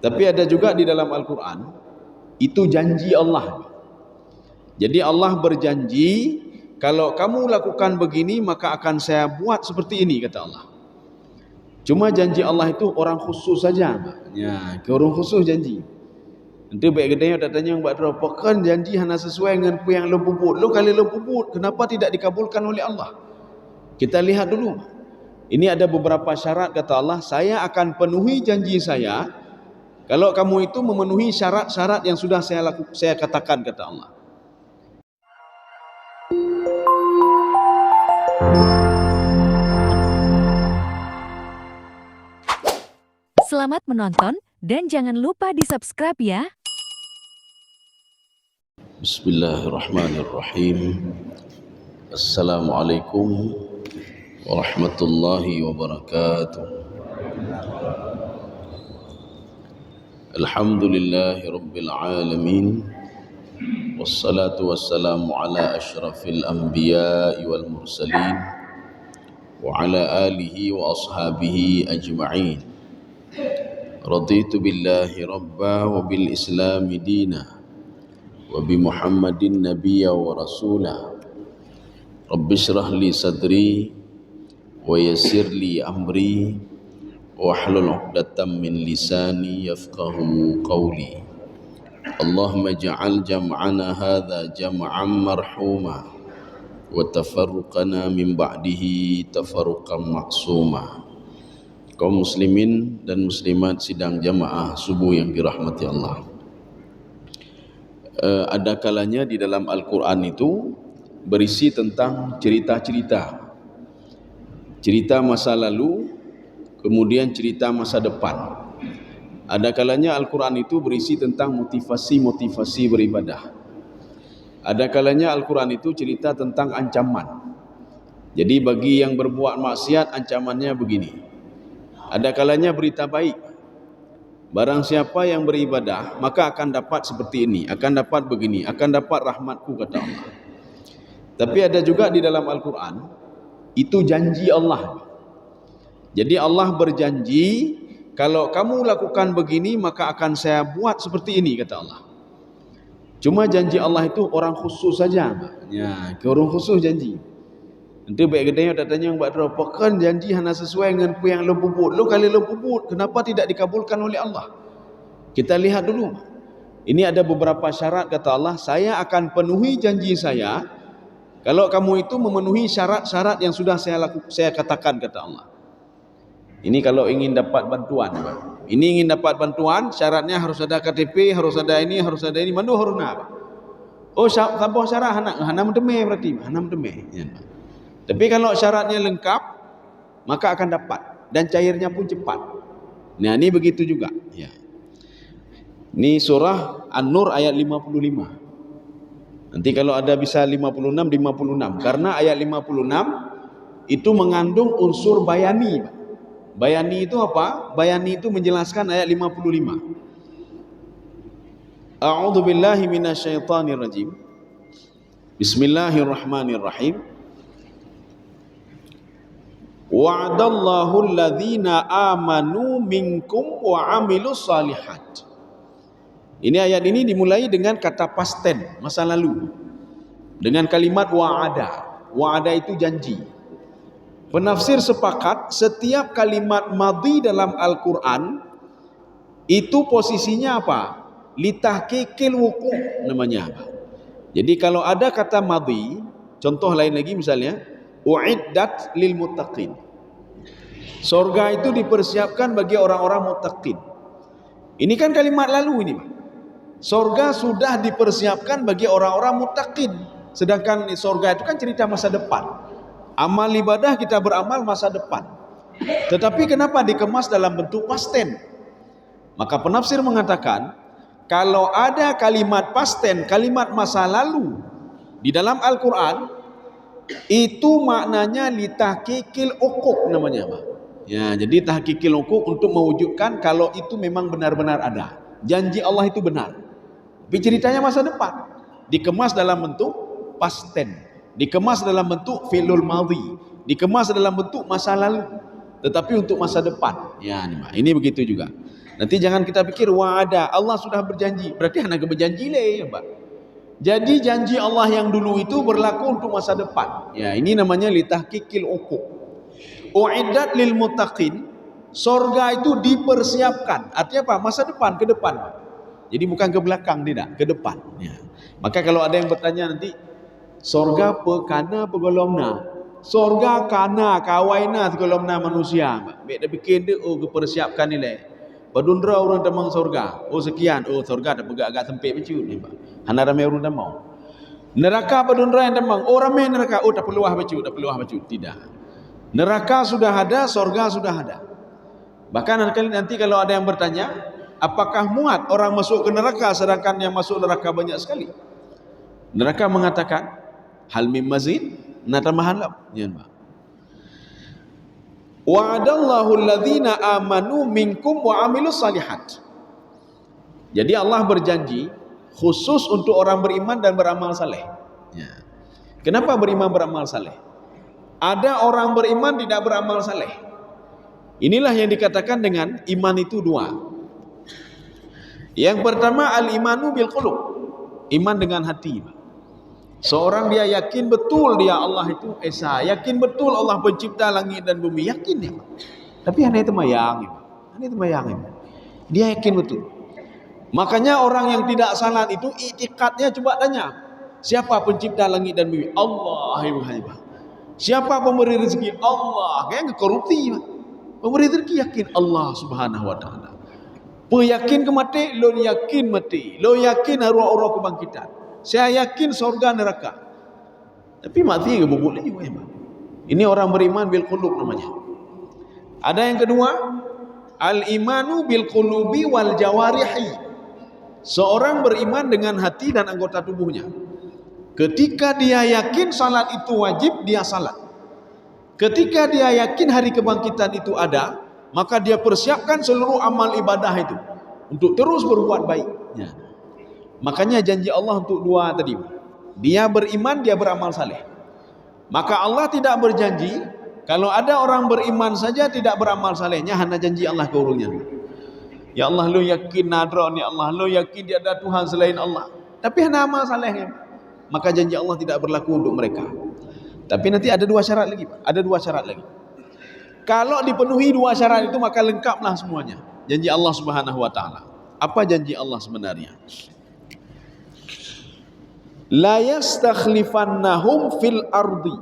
Tapi ada juga di dalam Al-Quran, itu janji Allah. Jadi Allah berjanji, kalau kamu lakukan begini maka akan saya buat seperti ini, kata Allah. Cuma janji Allah itu orang khusus saja. Ya, ke orang khusus janji. Nanti baik gedenya tak tanya yang buat apa kan janji hanya sesuai dengan yang lempubut. Lo kali lempubut, kenapa tidak dikabulkan oleh Allah? Kita lihat dulu. Ini ada beberapa syarat, kata Allah, saya akan penuhi janji saya kalau kamu itu memenuhi syarat-syarat yang sudah saya katakan, kata Allah. Selamat menonton dan jangan lupa di-subscribe ya. Bismillahirrahmanirrahim. Assalamualaikum warahmatullahi wabarakatuh. Alhamdulillahi rabbil alamin. Wassalatu wassalamu ala ashrafil anbiya'i wal mursalin wa ala alihi wa ashabihi ajma'in. Raditu billahi rabba wa bil islami dina wa bi muhammadin nabiyya wa rasulah. Rabbi shrah li sadri wa yassir li amri wahlul 'uqdatam min lisani yafqahu qawli. Allahumma ja'al jam'ana hadha jam'an marhuma wa tafarruqana min ba'dihi tafarruqan ma'suma. Kaum muslimin dan muslimat sidang jamaah subuh yang dirahmati Allah. Ada kalanya di dalam Al-Quran itu berisi tentang cerita-cerita, cerita masa lalu, kemudian cerita masa depan. Ada kalanya Al-Quran itu berisi tentang motivasi-motivasi beribadah. Ada kalanya Al-Quran itu cerita tentang ancaman. Jadi bagi yang berbuat maksiat ancamannya begini. Ada kalanya berita baik. Barang siapa yang beribadah maka akan dapat seperti ini, akan dapat begini, akan dapat rahmatku, kata Allah. Tapi ada juga di dalam Al-Quran, itu janji Allah. Jadi Allah berjanji, kalau kamu lakukan begini maka akan saya buat seperti ini, kata Allah. Cuma janji Allah itu orang khusus saja. Ya, ke orang khusus janji. Nanti baik gedenya tak tanya yang buat apa kan janji hanya sesuai dengan yang lempubut. Lo kali lempubut, kenapa tidak dikabulkan oleh Allah? Kita lihat dulu. Ini ada beberapa syarat, kata Allah, saya akan penuhi janji saya kalau kamu itu memenuhi syarat-syarat yang sudah saya katakan, kata Allah. Ini kalau ingin dapat bantuan. Ini ingin dapat bantuan, syaratnya harus ada KTP, harus ada ini, mandu harus nak. Oh, sabar syarat hanam demeh berarti, hanam demeh. Ya. Tapi kalau syaratnya lengkap, maka akan dapat dan cairnya pun cepat. Nah, ini begitu juga. Ya. Ini surah An-Nur ayat 55. Nanti kalau ada bisa 56, karena ayat 56 itu mengandung unsur bayani. Bayani itu apa? Bayani itu menjelaskan ayat 55. A'udzu billahi minasyaitonir rajim. Bismillahirrahmanirrahim. Wa'adallahu alladhina amanu minkum wa 'amilus salihat. Ini ayat ini dimulai dengan kata past tense, masa lalu, dengan kalimat wa'ada. Wa'ada itu janji. Penafsir sepakat setiap kalimat madhi dalam Al-Quran itu posisinya apa? Litahqiqil wuqu' namanya. Jadi kalau ada kata madhi, contoh lain lagi misalnya u'iddat lil muttaqin. Surga itu dipersiapkan bagi orang-orang muttaqin. Ini kan kalimat lalu ini. Surga sudah dipersiapkan bagi orang-orang muttaqin. Sedangkan surga itu kan cerita masa depan. Amal ibadah kita beramal masa depan. Tetapi kenapa dikemas dalam bentuk past tense? Maka penafsir mengatakan, kalau ada kalimat past tense, kalimat masa lalu di dalam Al-Quran, itu maknanya litahqiqil uquq namanya, Pak. Ya, jadi tahqiqil uquq untuk mewujudkan kalau itu memang benar-benar ada. Janji Allah itu benar. Tapi ceritanya masa depan. Dikemas dalam bentuk past tense, dikemas dalam bentuk fi'lul madhi, dikemas dalam bentuk masa lalu, tetapi untuk masa depan. Ya, ini begitu juga. Nanti jangan kita pikir wa'ada, Allah sudah berjanji, berarti anak berjanji le, Pak. Jadi janji Allah yang dulu itu berlaku untuk masa depan. Ya, ini namanya litahqiqil uquq. Uiddat lil muttaqin, surga itu dipersiapkan. Artinya apa? Masa depan, ke depan. Jadi bukan ke belakang, tidak, ke depan. Ya. Maka kalau ada yang bertanya nanti, surga kana pegolomna. Surga kana kawaina pegolomna manusia. Baik dah bikin dia kepersiapkan ni le. Padundra orang demang surga. Oh sekian, oh surga dah pegak agak sempit macam ni, Pak. Hana ramai orang demang. Neraka padundra yang demang. Oh ramai neraka. Oh tak perlu baca, tak perlu baca. Tidak. Neraka sudah ada, surga sudah ada. Bahkan nanti kalau ada yang bertanya, apakah muat orang masuk ke neraka sedangkan yang masuk neraka banyak sekali? Neraka mengatakan, hal mim mazid, nak tambahan lah. Ya, Pak. Wa'adallahu alladhina amanu minkum wa amilus salihat. Jadi Allah berjanji khusus untuk orang beriman dan beramal saleh. Ya. Kenapa beriman beramal saleh? Ada orang beriman tidak beramal saleh. Inilah yang dikatakan dengan iman itu dua. Yang pertama al-imanu bil qulub. Iman dengan hati. Seorang dia yakin betul dia Allah itu Esa, yakin betul Allah pencipta langit dan bumi, yakin dia. Tapi hanya itu mayang, hanya itu mayang. Dia yakin betul. Makanya orang yang tidak salat itu i'tiqadnya, coba tanya, siapa pencipta langit dan bumi? Allah. Siapa pemberi rezeki? Allah. Kayaknya korupsi. Pemberi rezeki yakin Allah Subhanahu wa taala. Peyakin ke mati, lo yakin mati. Lo yakin arwah-arwah kebangkitan. Saya yakin surga neraka. Tapi mati ke bubuk lagi. Ini orang beriman bil qulub namanya. Ada yang kedua, al-imanu bil qulubi wal jawarihi. Seorang beriman dengan hati dan anggota tubuhnya. Ketika dia yakin salat itu wajib, dia salat. Ketika dia yakin hari kebangkitan itu ada, maka dia persiapkan seluruh amal ibadah itu untuk terus berbuat baik. Ya. Makanya janji Allah untuk dua tadi. Dia beriman, dia beramal saleh. Maka Allah tidak berjanji kalau ada orang beriman saja tidak beramal salehnya, hanya janji Allah ke orangnya. Ya Allah, lu yakin nadra ni Allah, lu yakin dia ada Tuhan selain Allah. Tapi hanya amal salehnya. Maka janji Allah tidak berlaku untuk mereka. Tapi nanti ada dua syarat lagi, Pak. Ada dua syarat lagi. Kalau dipenuhi dua syarat itu maka lengkaplah semuanya. Janji Allah Subhanahu wa taala. Apa janji Allah sebenarnya? La yastakhlifannahum fil ardi.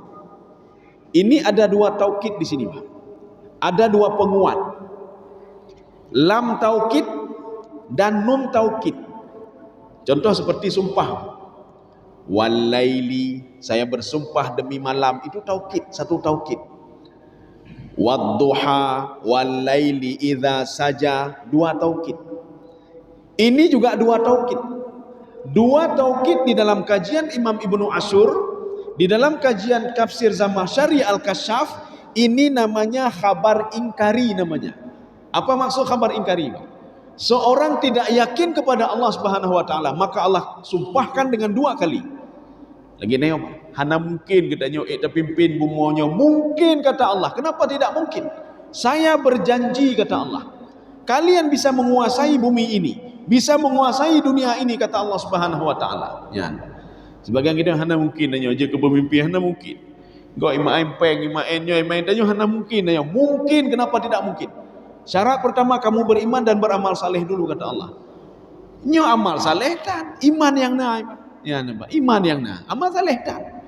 Ini ada dua taukid di sini, Pak. Ada dua penguat. Lam taukid dan nun taukid. Contoh seperti sumpah. Walaili, saya bersumpah demi malam, itu taukid, satu taukid. Wadduha walaili idza saja, dua taukid. Ini juga dua taukid. Dua taukid di dalam kajian Imam Ibnu Ashur, di dalam kajian tafsir Zamakhsyari Al-Kasyaf, ini namanya khabar ingkari namanya. Apa maksud khabar ingkari? Seorang tidak yakin kepada Allah Subhanahu wa taala, maka Allah sumpahkan dengan dua kali. Lagi nengok, hana mungkin kita nyok pimpin bumonyo, mungkin kata Allah. Kenapa tidak mungkin? Saya berjanji kata Allah. Kalian bisa menguasai bumi ini, bisa menguasai dunia ini kata Allah Subhanahu wa taala. Ya. Sebagian kita hana mungkin nanya je ke pemimpin hana mungkin. Go imain peng imain nyo imain tanyo hana mungkin nanya. Mungkin, kenapa tidak mungkin? Syarat pertama kamu beriman dan beramal saleh dulu kata Allah. Nyo amal saleh dan iman yang naik. Ya nampak, iman yang amal saleh dan.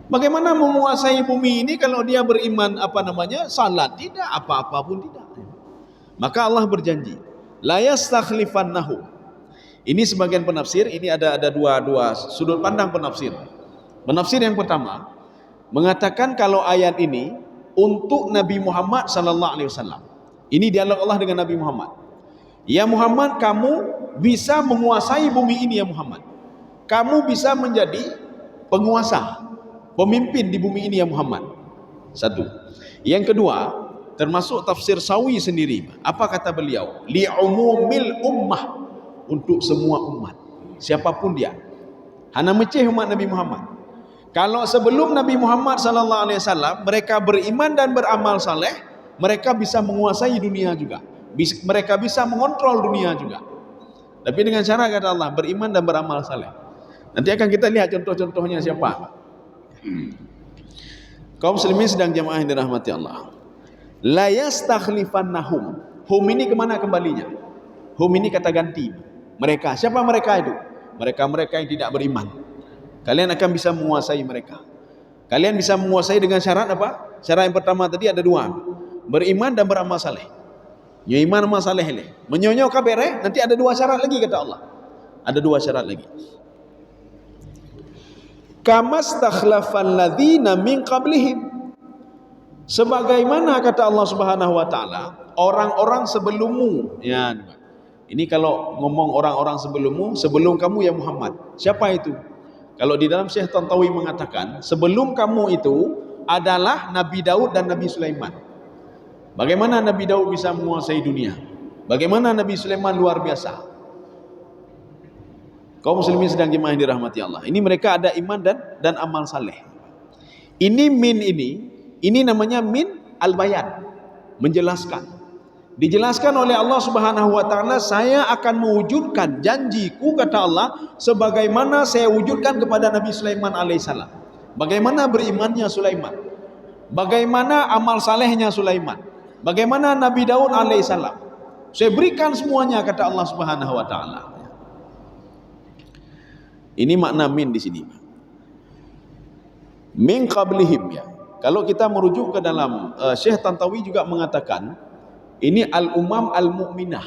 Bagaimana menguasai bumi ini kalau dia beriman salat tidak, apa-apa pun tidak. Maka Allah berjanji, la yastakhlifannahum. Ini sebagian penafsir, ini ada dua sudut pandang penafsir. Penafsir yang pertama mengatakan kalau ayat ini untuk Nabi Muhammad sallallahu alaihi wasallam. Ini dialog Allah dengan Nabi Muhammad. Ya Muhammad, kamu bisa menguasai bumi ini ya Muhammad. Kamu bisa menjadi penguasa, pemimpin di bumi ini ya Muhammad. Satu. Yang kedua, termasuk tafsir Sawi sendiri. Apa kata beliau? Li'umumil ummah, untuk semua umat, siapapun dia. Hana meceh umat Nabi Muhammad. Kalau sebelum Nabi Muhammad sallallahu alaihi wasallam mereka beriman dan beramal saleh, mereka bisa menguasai dunia juga. Mereka bisa mengontrol dunia juga. Tapi dengan cara kata Allah, beriman dan beramal saleh. Nanti akan kita lihat contoh-contohnya siapa. Kaum muslimin sedang jamaah yang dirahmati Allah. La yastakhlifannahum. Hum ini kemana kembalinya? Hum ini kata ganti. Mereka. Siapa mereka itu? Mereka-mereka yang tidak beriman. Kalian akan bisa menguasai mereka. Kalian bisa menguasai dengan syarat apa? Syarat yang pertama tadi ada dua. Beriman dan beramal saleh. Ya iman amal saleh le. Menyonyo kabere, nanti ada dua syarat lagi kata Allah. Ada dua syarat lagi. Kamastakhlafal ladzina min qablihim. Sebagaimana kata Allah Subhanahu wa taala, orang-orang sebelummu. Ya, ini kalau ngomong orang-orang sebelummu, sebelum kamu ya Muhammad. Siapa itu? Kalau di dalam Syekh Tantawi mengatakan, sebelum kamu itu adalah Nabi Daud dan Nabi Sulaiman. Bagaimana Nabi Daud bisa menguasai dunia? Bagaimana Nabi Sulaiman luar biasa? Kaum muslimin sedang jemaah yang dirahmati Allah. Ini mereka ada iman dan amal saleh. Ini min ini namanya min al-bayan, menjelaskan. Dijelaskan oleh Allah Subhanahu wa taala, saya akan mewujudkan janjiku kata Allah sebagaimana saya wujudkan kepada Nabi Sulaiman alaihissalam. Bagaimana berimannya Sulaiman? Bagaimana amal salehnya Sulaiman? Bagaimana Nabi Daud alaihissalam? Saya berikan semuanya kata Allah Subhanahu wa taala. Ini makna min di sini. Min qablihim ya. Kalau kita merujuk ke dalam Syekh Tantawi juga mengatakan ini al-umam al-mu'minah.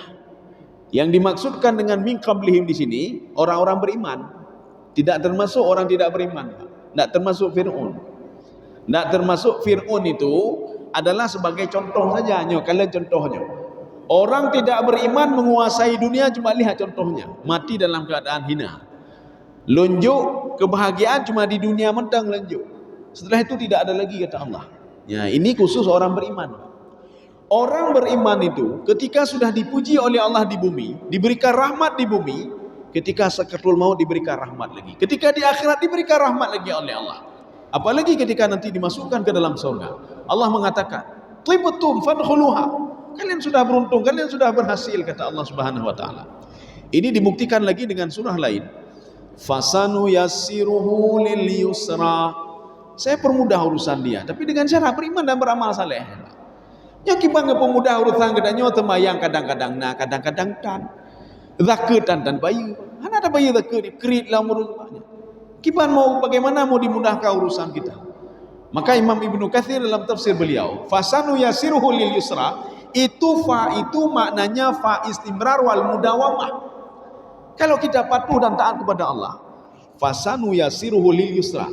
Yang dimaksudkan dengan min qablihim di sini orang-orang beriman. Tidak termasuk orang tidak beriman. Tidak termasuk Fir'aun. Tidak termasuk Fir'aun itu adalah sebagai contoh saja. Kalian contohnya. Orang tidak beriman menguasai dunia, cuma lihat contohnya. Mati dalam keadaan hina. Lunjuk kebahagiaan cuma di dunia mentang lunjuk. Setelah itu tidak ada lagi kata Allah. Ya, ini khusus orang beriman. Orang beriman itu ketika sudah dipuji oleh Allah di bumi, diberikan rahmat di bumi, ketika sakaratul maut diberikan rahmat lagi. Ketika di akhirat diberikan rahmat lagi oleh Allah. Apalagi ketika nanti dimasukkan ke dalam surga. Allah mengatakan, "Tibtum fadkhuluha." Kalian sudah beruntung, kalian sudah berhasil kata Allah Subhanahu wa taala. Ini dibuktikan lagi dengan surah lain. Fasanu yassiruhu lil yusra. Saya permudah urusan dia, tapi dengan cara beriman dan beramal saleh. Yang kita pemudah urusan kedanya temayang kadang-kadang na kadang-kadang tan. Zaketan dan bayi. Mana ada bayi zaket kerit lah urusnya. Kita mau bagaimana mau dimudahkan urusan kita. Maka Imam Ibnu Katsir dalam tafsir beliau, fasanu yassiruhu lil yusra, itu maknanya fa istimrar wal mudawamah. Kalau kita patuh dan taat kepada Allah, fasanu yasiruhu lil yusra.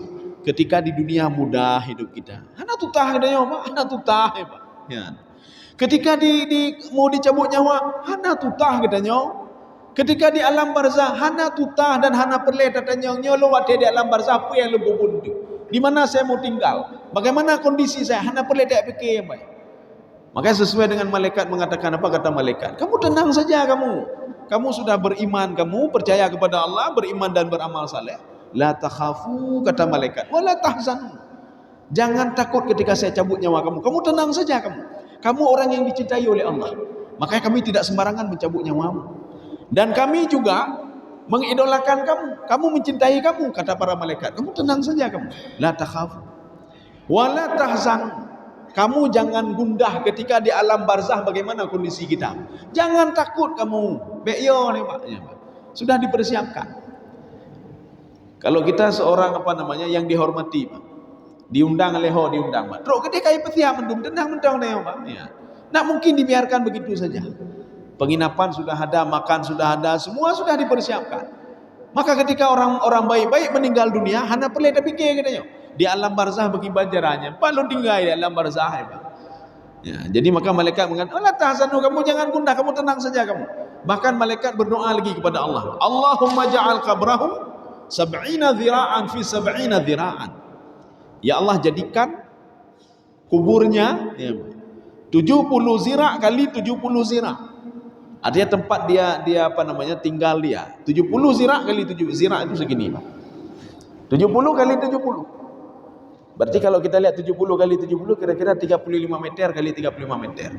Ketika di dunia mudah hidup kita. Hana tutah katanya, Pak. Hana tutah, Pak. Ya. Ketika mau dicabut nyawa, hana tutah katanya. Ketika di alam barzah, hana tutah dan hana perle katanya. Nyolo wate di alam barzah apa yang lebih buntu. Di mana saya mau tinggal? Bagaimana kondisi saya? Hana perle tak fikir, Pak. Maka sesuai dengan malaikat mengatakan apa kata malaikat? Kamu tenang saja kamu. Kamu sudah beriman, kamu percaya kepada Allah, beriman dan beramal saleh. La takhafu kata malaikat, wala tahzanu. Jangan takut ketika saya cabut nyawa kamu. Kamu tenang saja kamu. Kamu orang yang dicintai oleh Allah. Makanya kami tidak sembarangan mencabut nyawamu. Dan kami juga mengidolakan kamu. Kamu mencintai kamu kata para malaikat. Kamu tenang saja kamu. La takhafu wala tahzanu. Kamu jangan gundah ketika di alam barzah bagaimana kondisi kita. Jangan takut kamu. Beyo nih Pak. Sudah dipersiapkan. Kalau kita seorang yang dihormati Pak. Diundang leho diundang Pak. Terus ketika petia mendung tendang leho Pak. Ya. Nak mungkin dibiarkan begitu saja. Penginapan sudah ada, makan sudah ada, semua sudah dipersiapkan. Maka ketika orang-orang baik-baik meninggal dunia, hana perlu pikir katanya. Di alam barzah bagi banjarannya. Pak lu tinggal di alam barzah Pak. Ya, jadi maka malaikat mengatakan, "Allah tahzanu, kamu jangan gundah, kamu tenang saja kamu." Bahkan malaikat berdoa lagi kepada Allah. Allahumma ja'al qabrahum 70 dhira'an fi 70 dhira'an. Ya Allah jadikan kuburnya 70 zira' kali 70 zira'. Artinya tempat dia tinggal dia. 70 zira' kali 70 zira' itu segini Pak. 70 kali 70. Berarti kalau kita lihat 70 kali 70 kira-kira 35 meter kali 35 meter.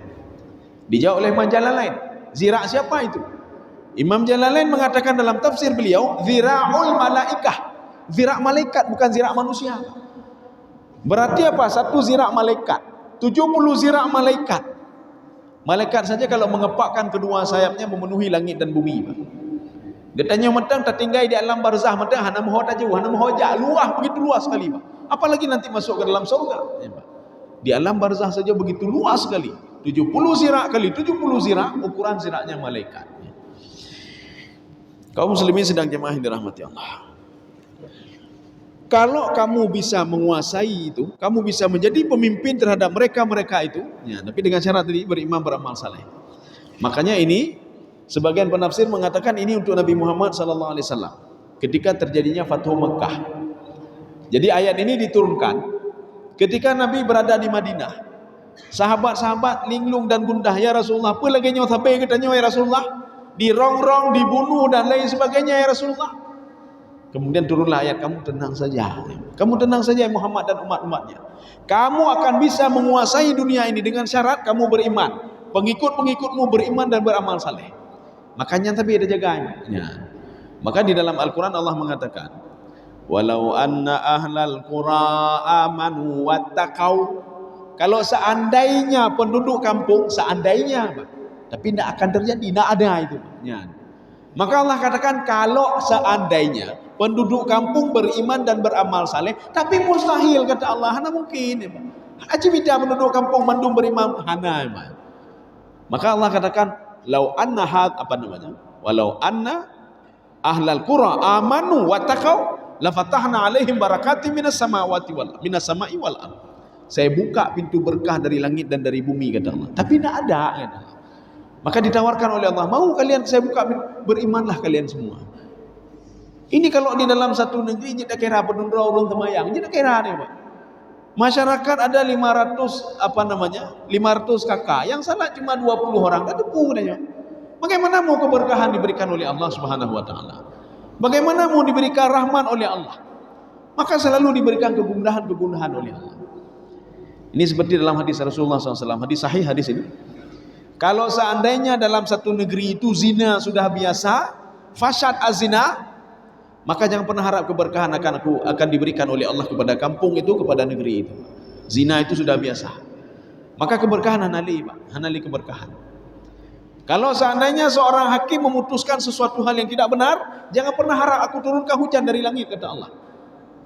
Dijawab oleh Imam Jalalain. Zira' siapa itu? Imam Jalalain mengatakan dalam tafsir beliau, zira'ul malaikah. Zira' malaikat, bukan zira' manusia. Berarti apa? Satu zira' malaikat, 70 zira' malaikat. Malaikat saja kalau mengepakkan kedua sayapnya memenuhi langit dan bumi. Dia tanya matang tertinggal di alam barzah, matang hana mahu tajauh, hana mahu ajak, luas, begitu luas sekali. Apalagi nanti masuk ke dalam surga. Di alam barzah saja begitu luas sekali. 70 zira' kali 70 zira', ukuran zira'nya malaikat. Kaum muslimin sedang jemaah yang dirahmati Allah. Kalau kamu bisa menguasai itu, kamu bisa menjadi pemimpin terhadap mereka-mereka itu, ya, tapi dengan syarat tadi beriman beramal saleh. Makanya ini sebagian penafsir mengatakan ini untuk Nabi Muhammad SAW ketika terjadinya Fathu Mekah. Jadi ayat ini diturunkan ketika Nabi berada di Madinah. Sahabat-sahabat linglung dan gundah, ya Rasulullah, apa lagi nyawa sampai katanya ya Rasulullah, dirongrong, dibunuh dan lain sebagainya ya Rasulullah. Kemudian turunlah ayat, kamu tenang saja. Kamu tenang saja Muhammad dan umat-umatnya. Kamu akan bisa menguasai dunia ini dengan syarat kamu beriman. Pengikut-pengikutmu beriman dan beramal saleh. Makanya tapi ada jaganya. Maka di dalam Al-Quran Allah mengatakan, walau anna ahlal qura amanu wattaqau. Kalau seandainya penduduk kampung, seandainya, tapi tidak akan terjadi, tidak ada itu. Maka Allah katakan kalau seandainya penduduk kampung beriman dan beramal saleh, tapi mustahil kata Allah, hana mungkin. Ajibida penduduk kampung mandum beriman, hana. Maka Allah katakan, lau anna walau anna ahlal qura amanu wattaqau la fatahna alaihim barakatim minas sama'i wal ardh. Saya buka pintu berkah dari langit dan dari bumi kata Allah. Tapi tidak ada kata Allah. Maka ditawarkan oleh Allah, mau kalian saya buka, berimanlah kalian semua. Ini kalau di dalam satu negeri tidak kira penundra ulun temayang, tidak kira nih Pak. Masyarakat ada 500 500 kakak, yang salat cuma 20 orang, tak depu katanya. Bagaimana mau keberkahan diberikan oleh Allah Subhanahu wa taala? Bagaimana mau diberikan rahmat oleh Allah? Maka selalu diberikan kegundahan-kegundahan oleh Allah. Ini seperti dalam hadis Rasulullah SAW, hadis sahih hadis ini. Kalau seandainya dalam satu negeri itu zina sudah biasa, fasyad az-zina, maka jangan pernah harap keberkahan akan diberikan oleh Allah kepada kampung itu, kepada negeri itu. Zina itu sudah biasa. Maka keberkahan hanali keberkahan. Kalau seandainya seorang hakim memutuskan sesuatu hal yang tidak benar, jangan pernah harap aku turunkan hujan dari langit kata Allah.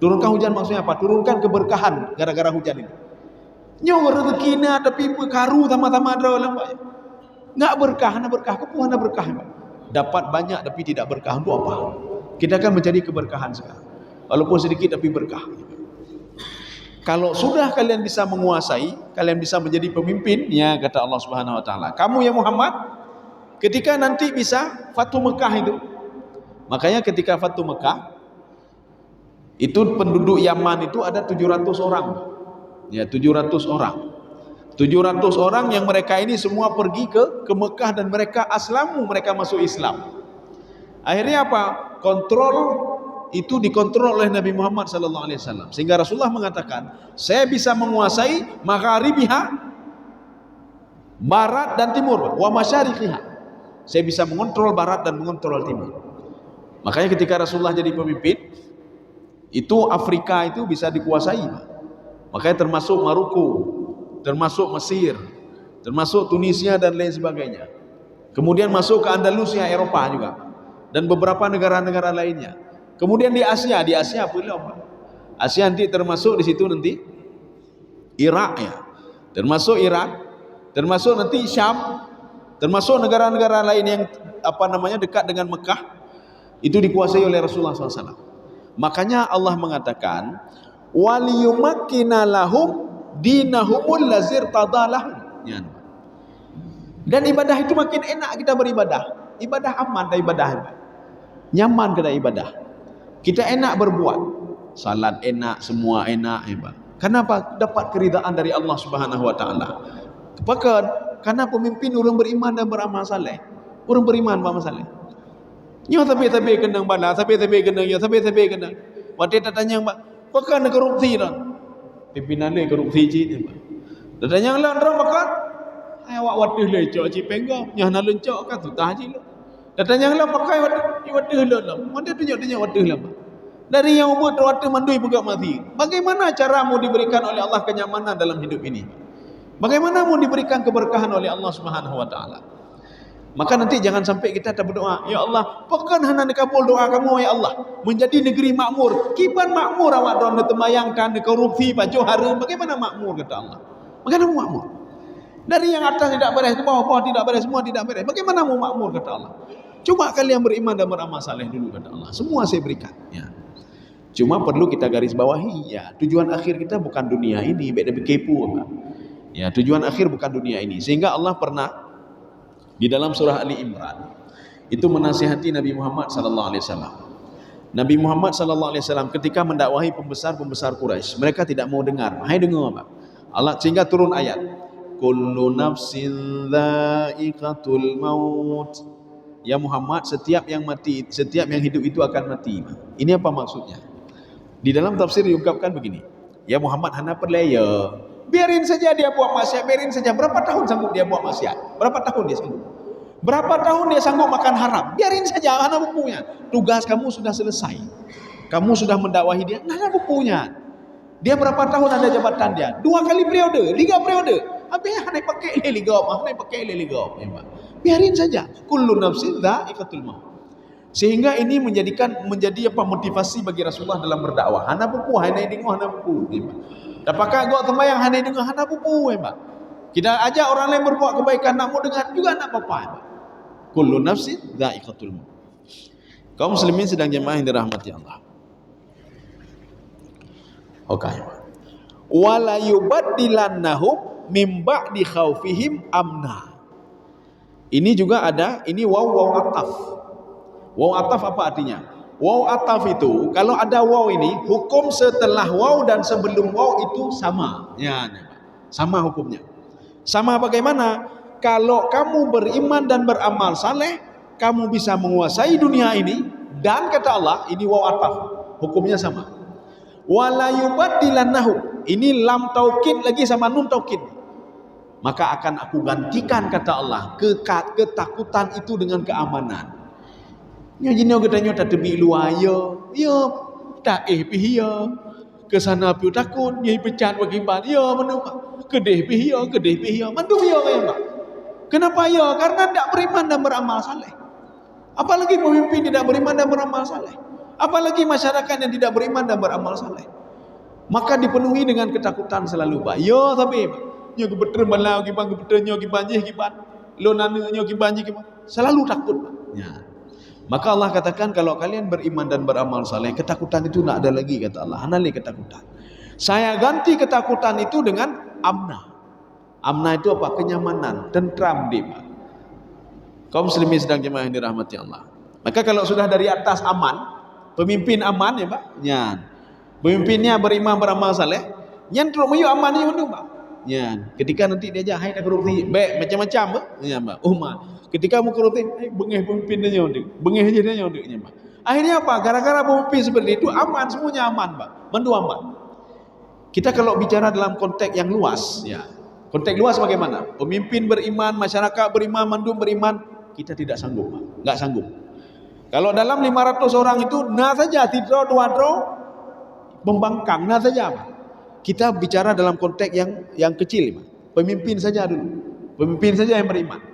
Turunkan hujan maksudnya apa? Turunkan keberkahan gara-gara hujan itu. Nyawa rezeki na tapi karu tama-tama dalam nggak berkah, kepuhana berkah. Dapat banyak tapi tidak berkah untuk apa? Kita akan menjadi keberkahan sekarang. Walaupun sedikit tapi berkah. Kalau sudah kalian bisa menguasai, kalian bisa menjadi pemimpin, ya kata Allah Subhanahu wa taala. Kamu ya Muhammad, ketika nanti bisa Fathu Mekah itu. Makanya ketika Fathu Mekah itu penduduk Yaman itu ada 700 orang. Ya, 700 orang. 700 orang yang mereka ini semua pergi ke Mekah dan mereka aslamu, mereka masuk Islam. Akhirnya apa? Kontrol itu dikontrol oleh Nabi Muhammad SAW. Sehingga Rasulullah mengatakan, saya bisa menguasai magharibiha, barat dan timur, wa masyariqiha. Saya bisa mengontrol barat dan mengontrol timur. Makanya ketika Rasulullah jadi pemimpin, itu Afrika itu bisa dikuasai. Makanya termasuk Maroko, termasuk Mesir, termasuk Tunisia dan lain sebagainya. Kemudian masuk ke Andalusia, Eropa juga, dan beberapa negara-negara lainnya. Kemudian di Asia apa? Asia nanti termasuk di situ nanti Irak ya, termasuk Irak, termasuk nanti Syam, termasuk negara-negara lain yang dekat dengan Mekah, itu dikuasai oleh Rasulullah SAW. Makanya Allah mengatakan, waliyumakkina lahum dinahumul lazir tadalahum. Dan ibadah itu makin enak kita beribadah. Ibadah aman dan ibadah hebat. Nyaman kita ibadah. Kita enak berbuat. Salat enak, semua enak hebat. Kenapa? Dapat keridaan dari Allah Subhanahu wa taala. Karena pemimpin orang beriman dan beramal saleh. Orang beriman beramal saleh. Nyo tapi kenang bala, tapi kenang ya, tapi kenang. Waktu tanya mbak, pakai korupsi dah. Pimpinan ni korupsi je. Tanya lah orang pakai awak waduh lecok cipenggo, nyah na lencok kan tu taji lo. Datanya lah pakai waduh lo. Mana tunjuk waduh lah. Dari yang umur waduh mandui buka mati. Bagaimana caramu diberikan oleh Allah kenyamanan dalam hidup ini? Bagaimana mau diberikan keberkahan oleh Allah Subhanahu wa taala? Maka nanti jangan sampai kita tak berdoa, ya Allah, pekan hana dikabul doa kamu ya Allah, menjadi negeri makmur. Kiban makmur awak don temayang kan korupsi baju harum, bagaimana makmur kata Allah? Bagaimana mau makmur? Dari yang atas tidak beres, ke bawah tidak beres, semua tidak beres. Bagaimana mau makmur kata Allah? Coba kalian beriman dan beramal saleh dulu kata Allah. Semua saya berikan, ya. Cuma perlu kita garis bawahi, ya, tujuan akhir kita bukan dunia ini, beda kepo, Pak. Ya, tujuan akhir bukan dunia ini. Sehingga Allah pernah di dalam surah Ali Imran itu menasihati Nabi Muhammad sallallahu alaihi wasallam. Nabi Muhammad sallallahu alaihi wasallam ketika mendakwahi pembesar-pembesar Quraisy, mereka tidak mau dengar. Hai dengar apa? Allah sehingga turun ayat, kullu nafsin dha'iqatul maut. Ya Muhammad, setiap yang mati, setiap yang hidup itu akan mati. Ini apa maksudnya? Di dalam tafsir diungkapkan begini. Ya Muhammad, hana perlaya. Biarin saja dia buat maksiat, biarin saja. Berapa tahun sanggup dia buat maksiat? Berapa tahun dia sanggup? Berapa tahun dia sanggup makan haram? Biarin saja, hana bukunya. Tugas kamu sudah selesai. Kamu sudah mendakwahi dia, hana bukunya. Dia berapa tahun ada jabatan dia? 2 kali periode, 3 periode. Habis hana pakai liga apa? Hana pakai liga apa? Biarin saja. Kullu nafsin dha'iqatul maut. Sehingga ini menjadi apa motivasi bagi Rasulullah dalam berdakwah. Hana buku, hana dengar, hana buku. Dapatkan gua tembayang hana dengar, hana buku, Pak. Kita ajak orang lain berbuat kebaikan, nak mau dengar juga nak apa-apa, Pak. Kullu nafsin dha'iqatul maut. Kaum muslimin sedang jemaah yang dirahmati Allah. Okay. Wala yubaddilannahum mim ba'di khaufihim amna. Ini juga ada, ini waw ataf. Waw ataf apa artinya? Waw ataf itu, kalau ada waw ini, hukum setelah waw dan sebelum waw itu sama. Ya, sama hukumnya. Sama bagaimana? Kalau kamu beriman dan beramal saleh, kamu bisa menguasai dunia ini, dan kata Allah, ini waw ataf, hukumnya sama. Wala yubaddilannahum, ini lam taukid lagi sama nun taukid. Maka akan aku gantikan kata Allah ketakutan itu dengan keamanan. Nya jinnya katanya tak tebi luar ya tak pihiya ke sana pi takut ye pecat bagi ban ya mana kedeh pihiya mandu ya kaya Pak. Kenapa ya? Karena tidak beriman dan beramal saleh. Apalagi pemimpin tidak beriman dan beramal saleh. Apalagi masyarakat yang tidak beriman dan beramal saleh. Maka dipenuhi dengan ketakutan selalu, Pak. Ya tapi nya kebetul malau kiban kebetulnya kibanjih kiban lo nananya kibanjih kiban selalu takut, Pak. Ya. Maka Allah katakan kalau kalian beriman dan beramal saleh, ketakutan itu tidak ada lagi kata Allah. Hanali ketakutan. Saya ganti ketakutan itu dengan amna. Amna itu apa? Kenyamanan, tentram dia, Pak. Kaum muslimin sedang jemaah yang dirahmati Allah. Maka kalau sudah dari atas aman, pemimpin aman ya, Pak. Nyan. Pemimpinnya beriman beramal saleh, nyan terus mayu amannya mendu, Pak. Ya, ketika nanti dia hai nak korupsi, baik macam-macam bah, ya Mbak. Ketika mau korupsi, bengih pemimpinnya nyodik, bengih aja dia nyodiknya, Mbak. Akhirnya apa? Gara-gara pemimpin seperti itu aman, semuanya aman, Mbak. Mandu aman. Kita kalau bicara dalam konteks yang luas, ya. Konteks luas bagaimana? Pemimpin beriman, masyarakat beriman, mandu beriman, kita tidak sanggup, Mbak. Enggak sanggup. Kalau dalam 500 orang itu, nah saja tidak dua membangkang, nah saja, Mbak. Kita bicara dalam konteks yang kecil, Pak. Pemimpin saja dulu. Pemimpin saja yang beriman.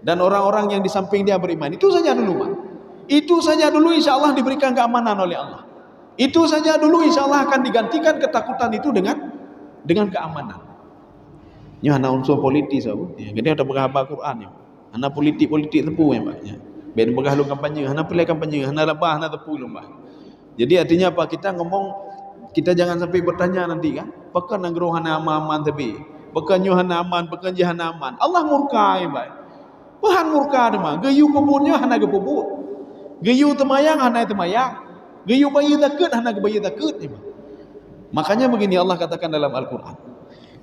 Dan orang-orang yang di samping dia beriman. Itu saja dulu, Pak. Itu saja dulu insya Allah diberikan keamanan oleh Allah. Itu saja dulu insya Allah akan digantikan ketakutan itu dengan keamanan. Ini hanya unsur politik sahaja. Ya, kita ada berapa Quran ya. Hanya politik tepu ya, Pak. Ya. Ben bergalu kampanye, hanya pilih kampanye, hanya lebah, hanya tepu lembah. Jadi artinya apa? Kita ngomong, kita jangan sampai bertanya nanti kan, pekan nangro hana aman tapi, pekan hana aman, pekan hana aman. Allah murka ya, Pak. Tuhan murka demang. Gayu kebunnya hana kebun. Gayu temayang hana temayang. Gayu bayi takut hana bayi takut ya, Pak. Makanya begini Allah katakan dalam Al-Qur'an.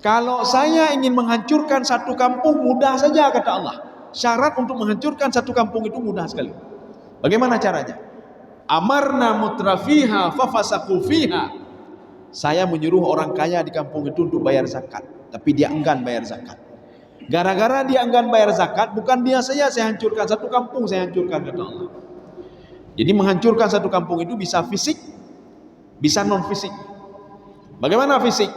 Kalau saya ingin menghancurkan satu kampung mudah saja kata Allah. Syarat untuk menghancurkan satu kampung itu mudah sekali. Bagaimana caranya? Amarna mutrafiha fafasaku fiha. Saya menyuruh orang kaya di kampung itu untuk bayar zakat, tapi dia enggan bayar zakat. Gara-gara dia enggan bayar zakat, bukan dia saja saya hancurkan, satu kampung saya hancurkan, kata Allah. Jadi menghancurkan satu kampung itu bisa fisik, bisa non fisik. Bagaimana fisik?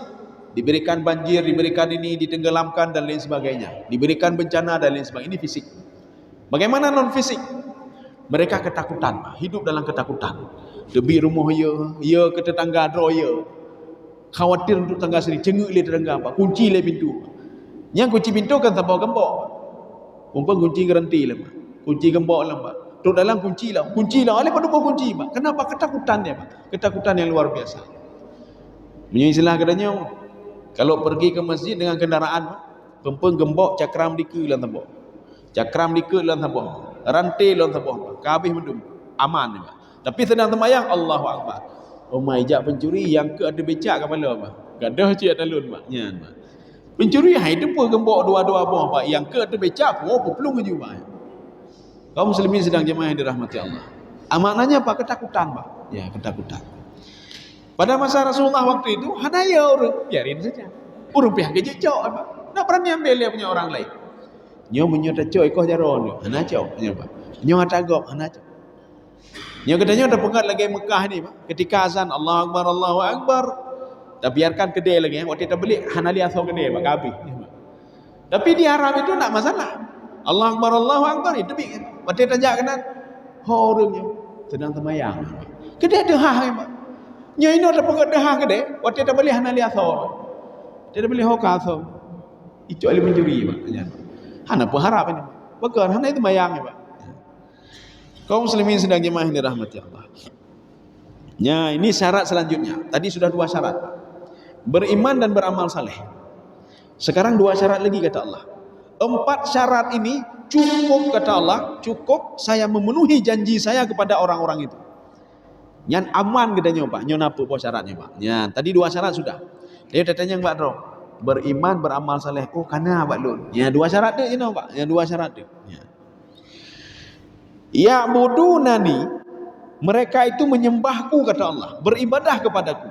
Diberikan banjir, diberikan ini, ditenggelamkan dan lain sebagainya. Diberikan bencana dan lain sebagainya. Ini fisik. Bagaimana non fisik? Mereka ketakutan, hidup dalam ketakutan. Debi rumah ya ke tetangga dro ya. Khawatir untuk tetangga sendiri, cenguk le tetangga apa, kunci le pintu. Yang kunci pintu kan tambah gembok. Umpam kunci garanti lah, kunci gembok lah, Pak. Duduk dalam kunci lah, oleh pada kunci, Pak. Kenapa? Ketakutan dia, Pak. Ketakutan yang luar biasa. Punya istilah katanya, kalau pergi ke masjid dengan kendaraan, pempeng gembok cakram dike lan tambah. Cakram dike lan tambah. Rantai lan tambah. Kabeh mendung. Aman dia. Tapi sedang sembahyang, Allahu Akbar. Oh my, jak pencuri yang ke ada becak kepala, Pak. Gadah cik dalun, Pak. Nyan, Pak. Pencuri hai depa gembok dua-dua bawah, Pak. Yang ke ada becak, oh pelung je, Pak. Kaum muslimin sedang jemaah yang dirahmati Allah. Amanahnya apa? Ketakutan, Pak. Ya, ketakutan. Pada masa Rasulullah waktu itu, hanaya orang, biarin saja. Orang pihak kejecok, Pak. Nak berani ambil dia punya orang lain. Nyo menyota cok ikoh jaron, hana cok, Pak. Nyo atagop, hana cok. Nyo katanya ada pengat lagi Mekah ni, Pak. Ketika azan Allahu Akbar, Allahu Akbar, tak biarkan kedai lagi, waktu kita beli hana lihat so kedai, Pak, kabeh. Tapi di Arab itu tak masalah. Allahu Akbar, Allahu Akbar itu bikin. Waktu tajak kanan, orangnya sedang sembahyang. Kedai ada hah, Pak. Nyo ini ada pengat dah kedai, waktu kita beli hana lihat so. Dia beli hoka so. Itu ahli mencuri, Pak. Hana pun harap ini. Bakar hana itu sembahyang, Pak. Kaum muslimin sedang jemaah yang dirahmati Allah. Ya, ini syarat selanjutnya. Tadi sudah 2 syarat. Beriman dan beramal saleh. Sekarang 2 syarat lagi kata Allah. 4 syarat ini cukup kata Allah, cukup saya memenuhi janji saya kepada orang-orang itu. Yang aman katanya, Pak. Nyon apa syaratnya, Pak? Ya, tadi 2 syarat sudah. Dia tanya Pak Dro, beriman beramal saleh. Oh, kana Pak Lun. Ya, 2 syarat dia, Pak. Ya, 2 syarat dia. Ya. Ya'budunani, mereka itu menyembahku kata Allah, beribadah kepadaku.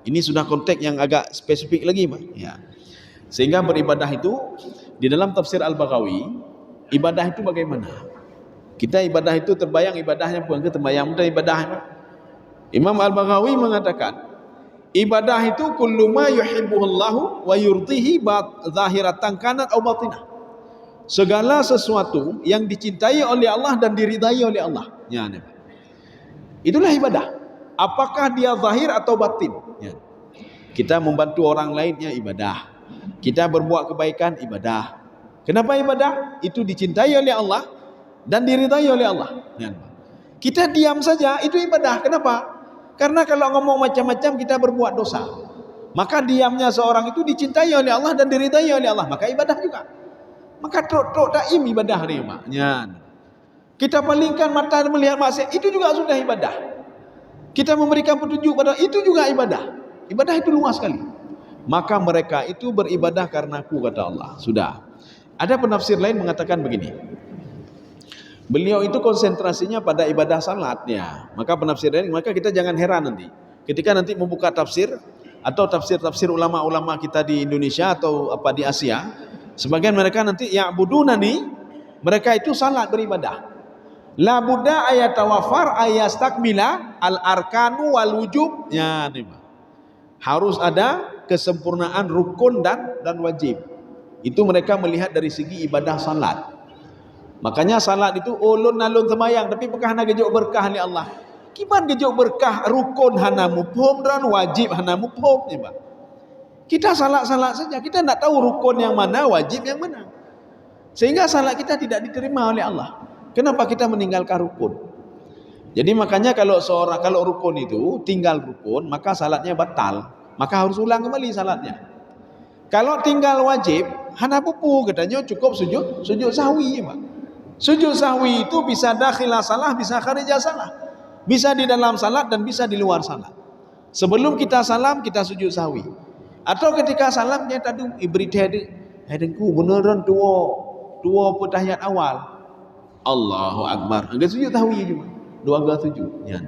Ini sudah konteks yang agak spesifik lagi, Pak. Ya. Sehingga beribadah itu di dalam tafsir Al-Baghawi, ibadah itu bagaimana? Kita ibadah itu terbayang ibadahnya bukan ke terbayang mudah ibadahnya. Imam Al-Baghawi mengatakan, ibadah itu kullu ma yuhibbuhullahu wa yurdihi zahiratan kanat aw batinah. Segala sesuatu yang dicintai oleh Allah dan diridai oleh Allah. Ya, itulah ibadah. Apakah dia zahir atau batin? Ya. Kita membantu orang lainnya ibadah. Kita berbuat kebaikan ibadah. Kenapa ibadah? Itu dicintai oleh Allah dan diridai oleh Allah. Ya. Kita diam saja itu ibadah. Kenapa? Karena kalau ngomong macam-macam kita berbuat dosa. Maka diamnya seorang itu dicintai oleh Allah dan diridai oleh Allah. Maka ibadah juga. Maka tok daim ibadah ni, Pak. Kita palingkan mata melihat maksiat, itu juga sudah ibadah. Kita memberikan petunjuk pada itu juga ibadah. Ibadah itu luas sekali. Maka mereka itu beribadah karena aku kata Allah. Sudah. Ada penafsir lain mengatakan begini. Beliau itu konsentrasinya pada ibadah salatnya. Maka penafsir lain, maka kita jangan heran nanti. Ketika nanti membuka tafsir atau tafsir-tafsir ulama-ulama kita di Indonesia atau apa di Asia, sebagian mereka nanti ya'budunani, mereka itu salat beribadah. La budda ayatawafar ayastakmila al-arkanu wal wujub. Ya, nih, Pak. Harus ada kesempurnaan rukun dan wajib. Itu mereka melihat dari segi ibadah salat. Makanya salat itu ulun nalun sembahyang tapi bekah na gejok berkah ni Allah. Kiman gejok berkah rukun hana mufhum dan wajib hana mufhum, nih, Pak. Kita salat-salat saja, kita tidak tahu rukun yang mana, wajib yang mana. Sehingga salat kita tidak diterima oleh Allah. Kenapa kita meninggalkan rukun? Jadi makanya kalau rukun itu tinggal rukun, maka salatnya batal. Maka harus ulang kembali salatnya. Kalau tinggal wajib, hana pupu katanya cukup sujud sahwi, Pak. Sujud sahwi itu bisa dakhilah salah, bisa kharijah salah. Bisa di dalam salat dan bisa di luar salat. Sebelum kita salam, kita sujud sahwi. Atau ketika salam dia tadi ibri hadengku beneran dua tahiyat awal. Allahu Akbar. Enggak sujud tahwi juga. 2 agak sujud. Ya.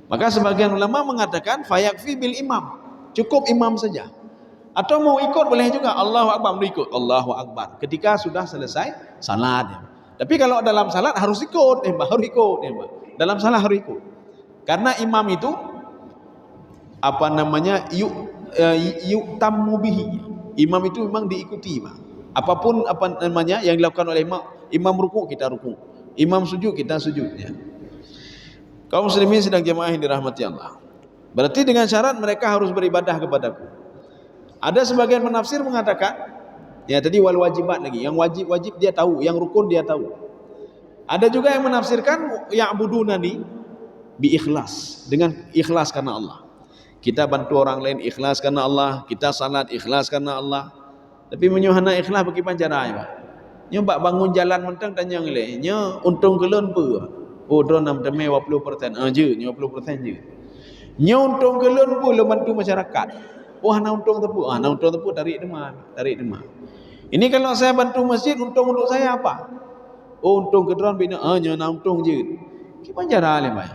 Maka sebagian ulama mengatakan fayakfi bil imam. Cukup imam saja. Atau mau ikut boleh juga, Allahu Akbar, ikut Allahu Akbar ketika sudah selesai salat. Tapi kalau dalam salat harus ikut, harus ikut. Dalam salat harus ikut. Karena imam itu yu'tammu bihi. Imam itu memang diikuti, Pak. Apapun yang dilakukan oleh imam ruku kita ruku, imam sujud kita sujud, ya. Kaum muslimin sedang jemaah yang dirahmati Allah. Berarti dengan syarat mereka harus beribadah kepadaku. Ada sebagian penafsir mengatakan, ya tadi wal wajibat lagi, yang wajib dia tahu, yang rukun dia tahu. Ada juga yang menafsirkan ya'budunani bi ikhlas, dengan ikhlas karena Allah. Kita bantu orang lain ikhlas karena Allah, kita salat ikhlas karena Allah. Tapi menyuhana ikhlas bagi pancara, ya. Nyo bak bangun jalan mentang tanya ngele, nyo untung kelon pe. Oh drone 60% je, 50% je. Nyo untung kelon pe lo bantu masyarakat. Oh hana untung tepu, tarik demam. Ini kalau saya bantu masjid, untung untuk saya apa? Oh untung ke drone bina, nyo na untung je. Gimana cara le, Pak?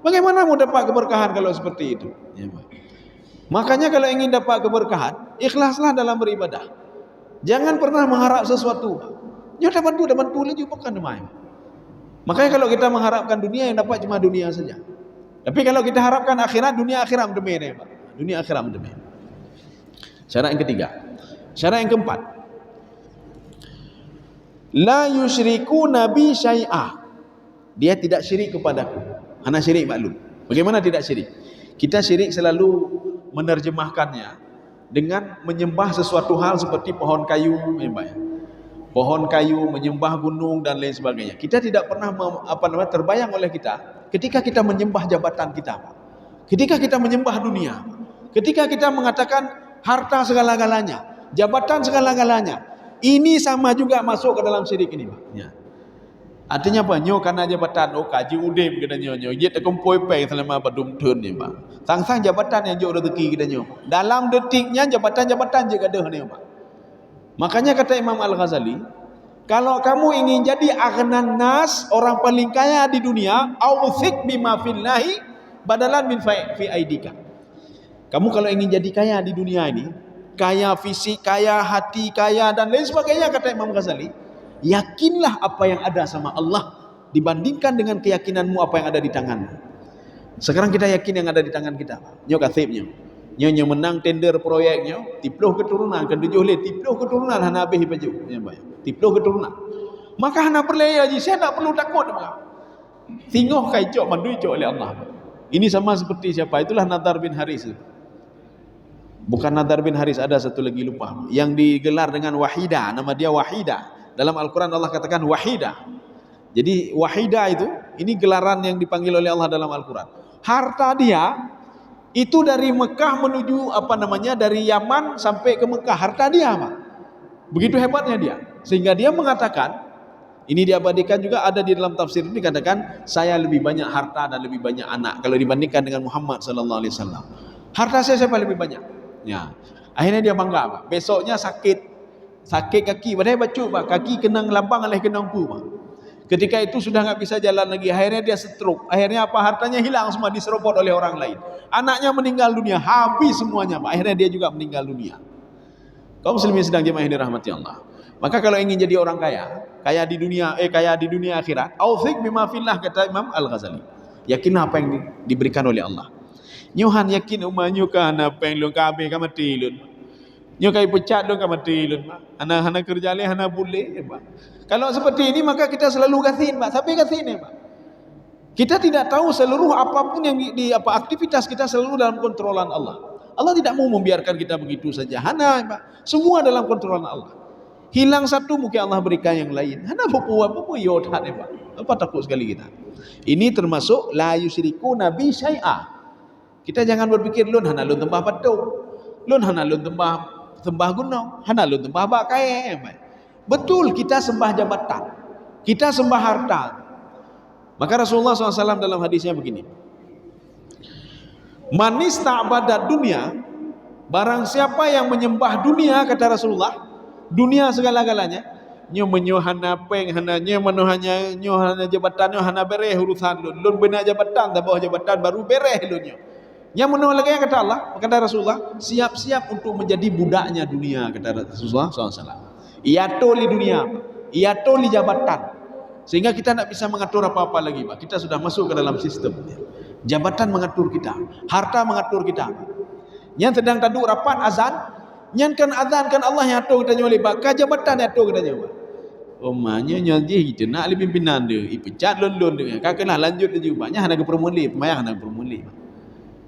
Bagaimana mau dapat keberkahan kalau seperti itu? Ya, Pak. Makanya kalau ingin dapat keberkahan, ikhlaslah dalam beribadah. Jangan pernah mengharap sesuatu. Nyo dah bantu lagi bukan demam. Makanya kalau kita mengharapkan dunia, yang dapat cuma dunia saja. Tapi kalau kita harapkan akhirat, dunia akhirat demi, Pak. Dunia akhirat demi. Syarat yang ketiga. Syarat yang keempat, la yusyriku nabi syai'ah. Dia tidak syirik kepadaku. Hana syirik maklum. Bagaimana tidak syirik? Kita syirik selalu menerjemahkannya dengan menyembah sesuatu hal seperti pohon kayu, pohon kayu, menyembah gunung dan lain sebagainya. Kita tidak pernah terbayang oleh kita ketika kita menyembah jabatan kita, ketika kita menyembah dunia, ketika kita mengatakan harta segala-galanya, jabatan segala-galanya. Ini sama juga masuk ke dalam syirik ini, Pak. Ya. Artinya apa? Nyo karena jabatan, kaji udim kita nyo. Dia terkumpul pay selama badum turn ni, Pak. Sang-sang jabatan yang jauh rezeki kita nyo. Dalam detiknya jabatan-jabatan je gaduh ni, Pak. Makanya kata Imam Al-Ghazali, kalau kamu ingin jadi aghnan nas, orang paling kaya di dunia, authik bima fillahi badalan min fi aidika. Kamu kalau ingin jadi kaya di dunia ini, kaya fisik, kaya hati, kaya dan lain sebagainya, kata Imam Ghazali, yakinlah apa yang ada sama Allah dibandingkan dengan keyakinanmu apa yang ada di tanganmu. Sekarang kita yakin yang ada di tangan kita. Nyo kasibnya. Nyo menang tender proyeknya, tiploh keturunan, kan 7 le, tiploh keturunan hana habis baju. Tiploh keturunan. Maka hana perlaya je, saya tak perlu takut, Pak. Tingoh kai cok mandui cok oleh Allah. Ini sama seperti siapa? Itulah Nadar bin Haris. Bukan Nadar bin Haris, ada satu lagi lupa. Yang digelar dengan Wahida, nama dia Wahida. Dalam Al-Quran Allah katakan Wahida. Jadi Wahida itu, ini gelaran yang dipanggil oleh Allah dalam Al-Quran. Harta dia itu dari Mekah menuju dari Yaman sampai ke Mekah. Harta dia, Pak. Begitu hebatnya dia. Sehingga dia mengatakan, ini diabadikan juga ada di dalam tafsir ini, dikatakan saya lebih banyak harta dan lebih banyak anak kalau dibandingkan dengan Muhammad sallallahu alaihi wasallam. Harta saya siapa lebih banyak? Ya. Akhirnya dia bangga, Pak. Besoknya sakit kaki, padahal bacu, Pak, kaki kena lambang oleh kena empu, Pak. Ketika itu sudah enggak bisa jalan lagi, akhirnya dia stroke. Akhirnya apa? Hartanya hilang semua, diserobot oleh orang lain. Anaknya meninggal dunia, habis semuanya, Pak. Akhirnya dia juga meninggal dunia. Kaum muslimin sedang jemaah yang dirahmati Allah. Maka kalau ingin jadi orang kaya di dunia akhirat, authik bima fillah, kata Imam Al-Ghazali. Yakinlah apa yang diberikan oleh Allah. Nyuhan yakin umanyu kana peng lu kabe ka mati lun. Nyo kai pecat lu ka mati lun. Hana kerja le hana boleh, Pak. Kalau seperti ini maka kita selalu gasin, Pak. Sampai gasin, Pak. Kita tidak tahu seluruh apapun yang aktivitas kita selalu dalam kontrolan Allah. Allah tidak mau membiarkan kita begitu saja. Hana, Pak. Semua dalam kontrolan Allah. Hilang satu mungkin Allah berikan yang lain. Hana apa yodhat, Pak. Apa takut sekali kita. Ini termasuk la yusyriku nabi syai'ah. Kita jangan berpikir lun hana lun tembah patung, lun hana lun sembah gunung, hana lun tembah bak kaya. Betul, kita sembah jabatan, kita sembah harta. Maka Rasulullah SAW dalam hadisnya begini, manis ta'badat dunia, barang siapa yang menyembah dunia, kata Rasulullah, dunia segala-galanya, nyo menyohana peng hananya manohanya nyohana jabatan nyo hana bereh urusan lun benak jabatan tambah jabatan baru bereh lun nyo. Yang menolak lagi kata Allah, kata Rasulullah, siap-siap untuk menjadi budaknya dunia, kata Rasulullah SAW. Ia toli dunia, ia toli jabatan. Sehingga kita tidak bisa mengatur apa-apa lagi, Pak. Kita sudah masuk ke dalam sistem. Jabatan mengatur kita, harta mengatur kita. Yang sedang taduk rapat azan, yang kan azan kan Allah yang atur kita nyoli, Pak. Jabatan yang atur kita nyoli. Omanya nyoli kita nak lebih pimpinan dia, ipecat lon-lon dia. Kakaklah lanjut dia juga. Nya hendak permuli, pemayang hendak permuli.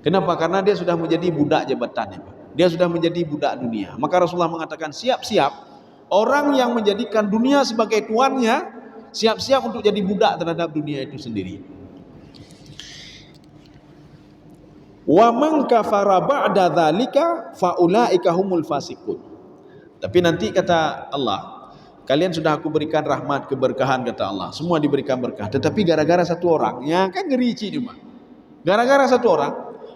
Kenapa? Karena dia sudah menjadi budak jabatannya, Pak. Dia sudah menjadi budak dunia. Maka Rasulullah mengatakan, siap-siap orang yang menjadikan dunia sebagai tuannya, siap-siap untuk jadi budak terhadap dunia itu sendiri. Wa man kafara ba'da dzalika fa ulaika humul fasiqun. Tapi nanti kata Allah, kalian sudah aku berikan rahmat, keberkahan, kata Allah. Semua diberikan berkah. Tetapi gara-gara satu orang, ya kan ngerici dia, Pak. Gara-gara satu orang,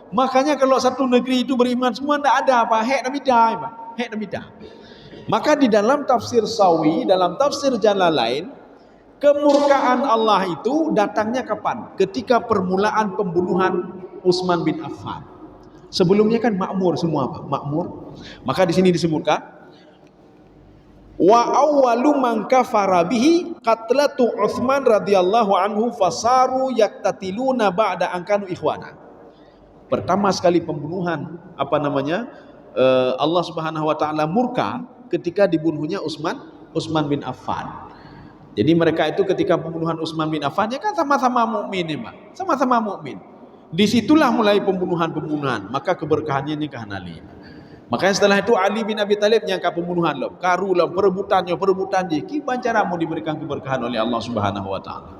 makanya kalau satu negeri itu beriman semua tidak ada apa, hek namidah, Pak. Hek namidah. Maka di dalam tafsir Sawi, dalam tafsir Jalalain, kemurkaan Allah itu datangnya kapan? Ketika permulaan pembunuhan Utsman bin Affan. Sebelumnya kan makmur semua, Pak, makmur. Maka di sini disebutkan wa awwalu man kafara bihi qatlatu Utsman radhiyallahu anhu fasaru yaktatiluna ba'da an kanu ikhwana. Pertama sekali pembunuhan Allah Subhanahu wa taala murka ketika dibunuhnya Utsman bin Affan. Jadi mereka itu ketika pembunuhan Utsman bin Affan ya kan sama-sama mukmin, ya, Pak. Sama-sama mukmin. Disitulah mulai pembunuhan. Maka keberkahannya ini kehanali. Makanya setelah itu Ali bin Abi Thalib nyangka pembunuhan loh, karu loh, perebutan je. Gimana cara mau diberikan keberkahan oleh Allah Subhanahu wa taala?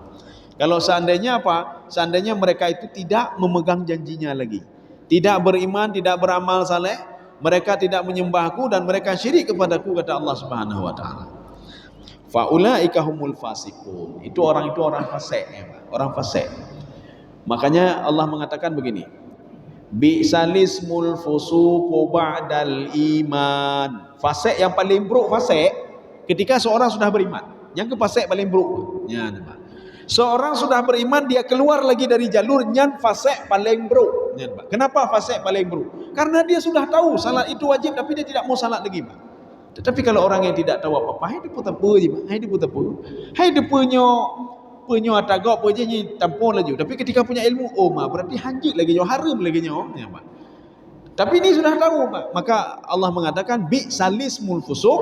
Kalau seandainya apa? Seandainya mereka itu tidak memegang janjinya lagi. Tidak beriman, tidak beramal saleh, mereka tidak menyembahku dan mereka syirik kepadaku, kata Allah Subhanahu wa taala. Fa ulaika humul fasiqun. Itu orang fasik, ya, Pak. Orang fasik. Makanya Allah mengatakan begini, bi'salismul fusuqu ba'dal iman. Fasik yang paling buruk fasik ketika seorang sudah beriman. Yang ke fasik paling buruk. Ya, Pak. Seorang sudah beriman, dia keluar lagi dari jalur nyan fasik paling buruk. Ya, Pak. Kenapa fasik paling buruk? Karena dia sudah tahu salat itu wajib tapi dia tidak mau salat lagi, Pak. Tetapi kalau orang yang tidak tahu apa-apa, hai dia pun apa je, Pak. Hai dia punya atagak apa je ni tampon laju. Tapi ketika punya ilmu, berarti hanjut lagi nyo, haram lagi nyo, ya, Pak. Tapi ini sudah tahu, Pak. Maka Allah mengatakan bi salismul fusuq,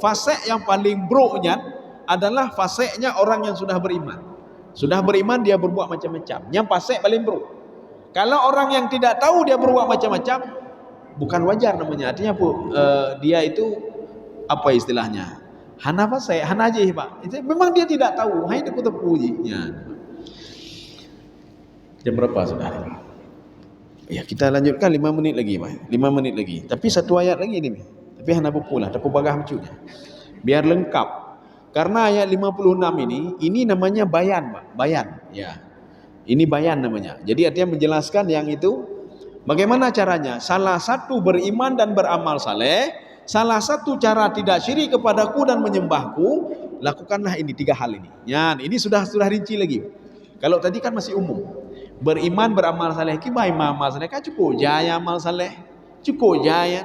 fasik yang paling buruknya adalah fasiknya orang yang sudah beriman. Sudah beriman dia berbuat macam-macam. Yang fasik paling buruk. Kalau orang yang tidak tahu dia berbuat macam-macam, bukan wajar namanya. Artinya dia itu apa istilahnya? Hana fasik, hana aja, Pak. Itu memang dia tidak tahu. Hai dia puji. Ya. Jam berapa, Saudara? Ya, kita lanjutkan 5 menit lagi, Pak. 5 menit lagi. Tapi satu ayat lagi ni. Tapi hana pula, tak bagah macunya. Biar lengkap. Karena ayat 56 ini namanya bayan, Pak. Bayan, ya. Ini bayan namanya. Jadi artinya menjelaskan yang itu bagaimana caranya. Salah satu beriman dan beramal saleh. Salah satu cara tidak syirik kepadaku dan menyembahku, lakukanlah ini 3 hal ini. Ya, ini sudah rinci lagi. Kalau tadi kan masih umum. Beriman, beramal saleh. Kibai amal saleh kan cukup jaya amal saleh. Cukup jaya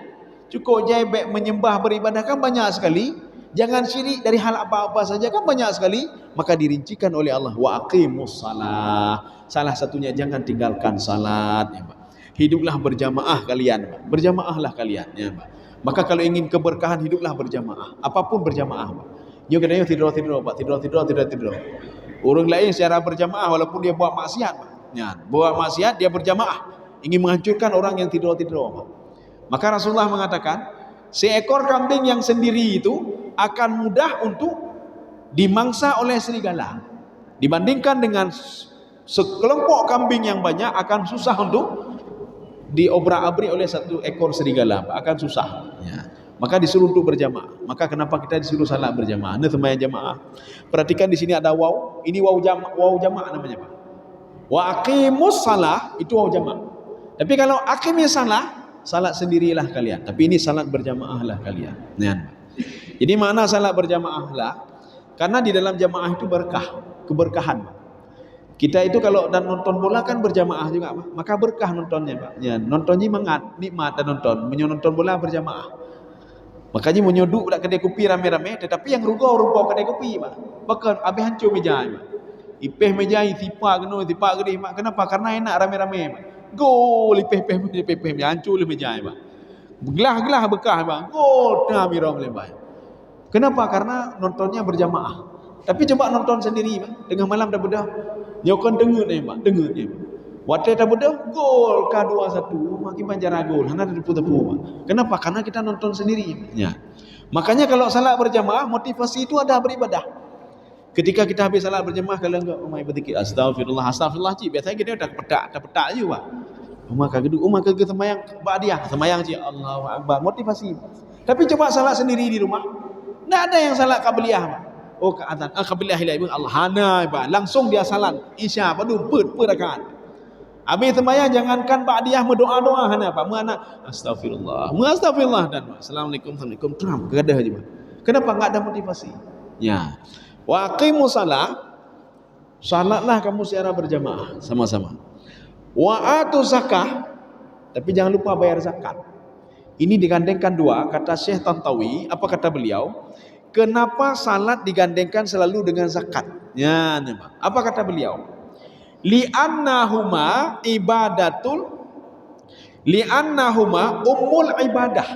menyembah beribadah kan banyak sekali. Jangan syirik dari hal apa-apa saja kan banyak sekali. Maka dirincikan oleh Allah, wa aqimus salah. Salah satunya jangan tinggalkan salat, ya, Pak. Hiduplah berjamaah kalian, Pak. Berjamaahlah kalian, ya, Pak. Maka kalau ingin keberkahan, hiduplah berjamaah. Apapun berjamaah, Pak. Yo kadang tidur, Pak. Tidur. Orang lain secara berjamaah walaupun dia buat maksiat, Pak. Ya, buat maksiat dia berjamaah. Ingin menghancurkan orang yang tidur, Pak. Maka Rasulullah mengatakan, seekor kambing yang sendiri itu akan mudah untuk dimangsa oleh serigala. Dibandingkan dengan sekelompok kambing yang banyak akan susah untuk diobrak-abrik oleh satu ekor serigala, akan susah, ya. Maka disuruh untuk berjamaah. Maka kenapa kita disuruh salat berjamaah? Ini sembahyang jamaah. Perhatikan di sini ada waw. Ini waw jamaah namanya, Pak. Wa aqimus salah itu waw jamaah. Tapi kalau aqimis salat sendirilah kalian. Tapi ini salat berjamaahlah kalian. Ya. Jadi mana salat berjamaahlah? Karena di dalam jamaah itu berkah, keberkahan. Kita itu kalau dan nonton bola kan berjamaah juga, Pak. Maka berkah nontonnya, Pak. Ya, nontonnya nikmat dan nonton. Menonton bola berjamaah. Makanya menyoduk dak kedai kopi rame-rame, tetapi yang rumpau kedai kopi, Pak. Bahkan habis hancur meja, Pak. Ipeh meja tipak gede, Pak. Kenapa? Karena enak rame-rame, Pak. Gol ipeh meja hancur meja, Pak. Gelah-gelah bekah, Pak. Gol dah mirong lebar. Kenapa? Karena nontonnya berjamaah. Tapi coba nonton sendiri, Pak. Tengah malam dah bedah. Nyokon dengut ni, Pak. Dengut ni. Waktu dah bedah, gol K2-1. Makin panjara gol. Hana tepu-tepu, Pak. Kenapa? Karena kita nonton sendiri. Ya. Makanya kalau salat berjamaah, motivasi itu ada beribadah. Ketika kita habis salat berjamaah, kalau enggak, umai berzikir, astagfirullah, cik. Biasanya kita dah petak je, Pak. Umar kagak semayang ba'diyah, semayang je, Allahu Akbar, motivasi. Tapi coba salat sendiri di rumah. Tak ada yang salat qabliyah, Pak. Oh, ke azan, qabliyah ila ibn Allah hana, Pak. Langsung dia salat isya, padu per rakaat. Habis sembahyang jangankan ba'diyah berdoa-doa hana, Pak. Mana astagfirullah dan assalamualaikum teram kegadah aja, Pak. Kenapa enggak ada motivasi? Ya. Wa aqimus shalah, salatlah kamu secara berjamaah sama-sama. Wa atu zakah, tapi jangan lupa bayar zakat. Ini digandengkan dua, kata Syekh Tantawi. Apa kata beliau? Kenapa salat digandengkan selalu dengan zakat? Ya, Pak. Apa kata beliau? Li'annahuma ummul ibadah.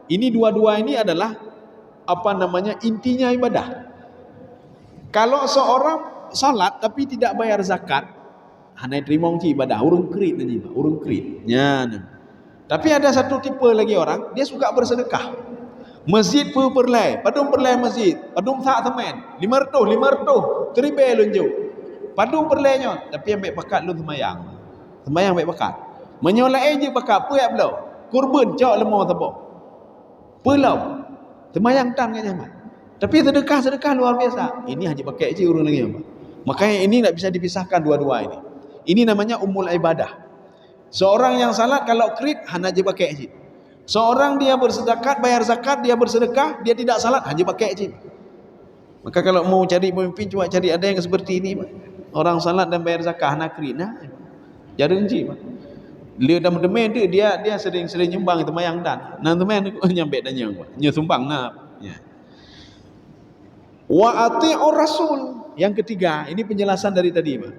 Ini dua-dua ini adalah intinya ibadah. Kalau seorang salat tapi tidak bayar zakat, hanya terima ibadah, urung krit nanti, Pak, urung krit. Ya. Tapi ada satu tipe lagi orang, dia suka bersedekah. Masjid pun perlai, padum perlai masjid, padum tak teman, 500, teribe lunjuk. Padum perlainya, tapi ambil pakat lu semayang ambil pakat. Menyolai je pakat, puyak belau. Kurban cak lemah tabak. Pulau. Semayang tan kan jamat. Tapi sedekah luar biasa. Ini haji pakai je urang lagi, Pak. Makanya ini tak bisa dipisahkan dua-dua ini. Ini namanya ummul ibadah. Seorang yang salat kalau krit hanya je pakai je. Seorang dia bersedekah, bayar zakat, dia bersedekah, dia tidak salat hanya pakai je. Maka kalau mau cari pemimpin, coba cari ada yang seperti ini, Pak. Orang salat dan bayar zakah nak krit nah. Jarang je, Pak. Dia dah mendemen dia sering nyumbang temayang dan. Nang temen nyampe dan nyang, Pak. Nya sumbang nah. Ya. Wa ati'ur rasul. Yang ketiga, ini penjelasan dari tadi, Pak.